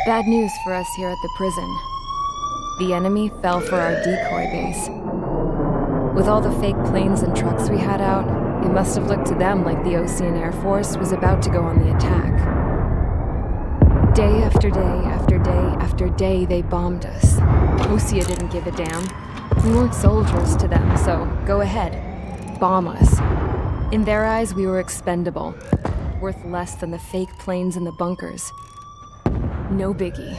Bad news for us here at the prison. The enemy fell for our decoy base. With all the fake planes and trucks we had out, it must have looked to them like the Osean Air Force was about to go on the attack. Day after day after day after day, they bombed us. Osea didn't give a damn. We weren't soldiers to them, so go ahead. Bomb us. In their eyes, we were expendable. Worth less than the fake planes in the bunkers. No biggie.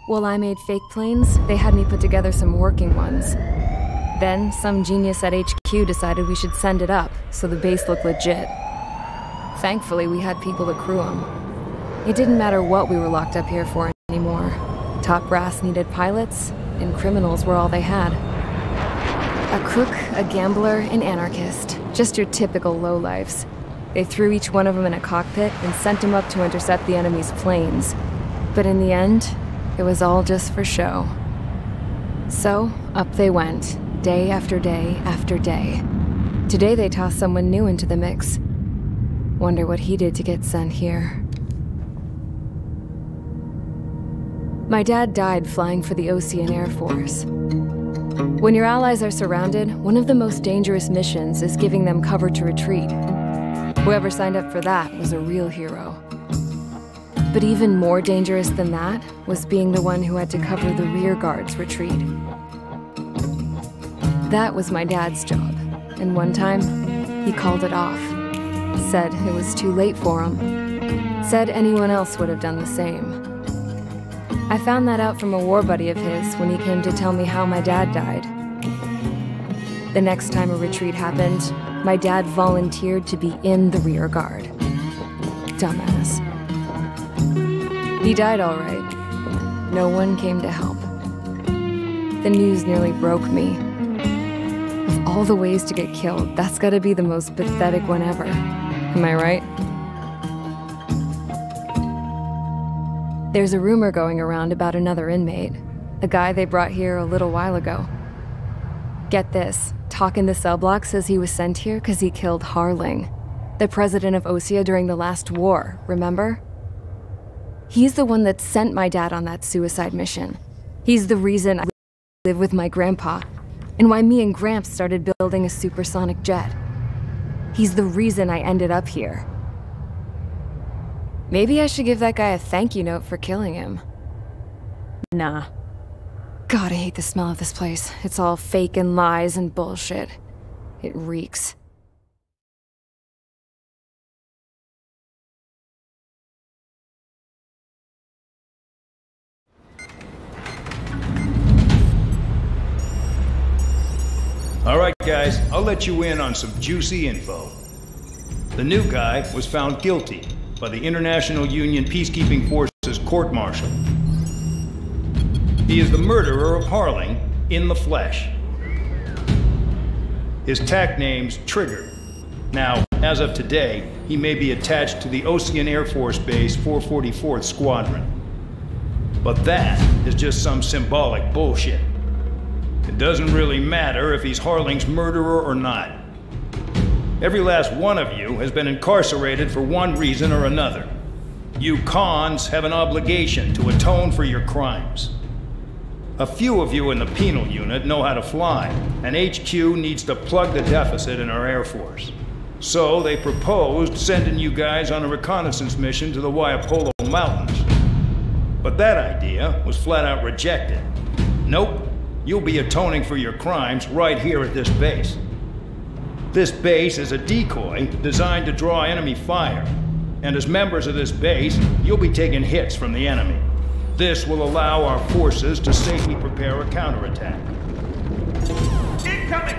While I made fake planes, they had me put together some working ones. Then, some genius at HQ decided we should send it up, so the base looked legit. Thankfully, we had people to crew them. It didn't matter what we were locked up here for anymore. Top brass needed pilots, and criminals were all they had. A crook, a gambler, an anarchist. Just your typical lowlifes. They threw each one of them in a cockpit and sent them up to intercept the enemy's planes. But in the end, it was all just for show. So, up they went, day after day after day. Today they tossed someone new into the mix. Wonder what he did to get sent here. My dad died flying for the Osean Air Force. When your allies are surrounded, one of the most dangerous missions is giving them cover to retreat. Whoever signed up for that was a real hero. But even more dangerous than that was being the one who had to cover the rear guard's retreat. That was my dad's job, and one time, he called it off. Said it was too late for him. Said anyone else would have done the same. I found that out from a war buddy of his when he came to tell me how my dad died. The next time a retreat happened, my dad volunteered to be in the rear guard. Dumbass. He died all right. No one came to help. The news nearly broke me. Of all the ways to get killed, that's gotta be the most pathetic one ever. Am I right? There's a rumor going around about another inmate. A guy they brought here a little while ago. Get this, Talk in the cell block says he was sent here because he killed Harling, the president of Osea during the last war, remember? He's the one that sent my dad on that suicide mission. He's the reason I live with my grandpa, and why me and Gramps started building a supersonic jet. He's the reason I ended up here. Maybe I should give that guy a thank you note for killing him. Nah. God, I hate the smell of this place. It's all fake and lies and bullshit. It reeks. All right, guys, I'll let you in on some juicy info. The new guy was found guilty by the International Union Peacekeeping Forces court-martial. He is the murderer of Harling in the flesh. His tag name's Trigger. Now, as of today, he may be attached to the Osean Air Force Base 444th Squadron. But that is just some symbolic bullshit. It doesn't really matter if he's Harling's murderer or not. Every last one of you has been incarcerated for one reason or another. You cons have an obligation to atone for your crimes. A few of you in the penal unit know how to fly, and HQ needs to plug the deficit in our Air Force. So they proposed sending you guys on a reconnaissance mission to the Waiapolo Mountains. But that idea was flat out rejected. Nope. You'll be atoning for your crimes right here at this base. This base is a decoy designed to draw enemy fire. And as members of this base, you'll be taking hits from the enemy. This will allow our forces to safely prepare a counterattack. Incoming!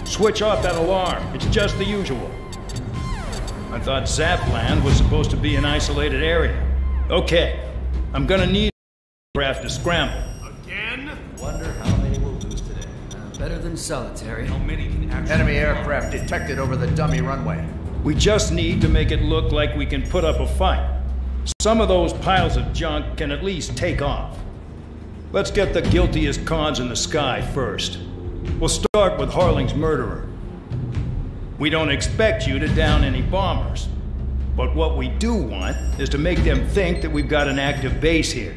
Switch off that alarm. It's just the usual. I thought Zapland was supposed to be an isolated area. Okay, I'm gonna need craft to scramble. Again? Wonder how many we'll lose today. Better than solitary. How many can actually... Enemy aircraft detected over the dummy runway. We just need to make it look like we can put up a fight. Some of those piles of junk can at least take off. Let's get the guiltiest cons in the sky first. We'll start with Harling's murderer. We don't expect you to down any bombers. But what we do want is to make them think that we've got an active base here.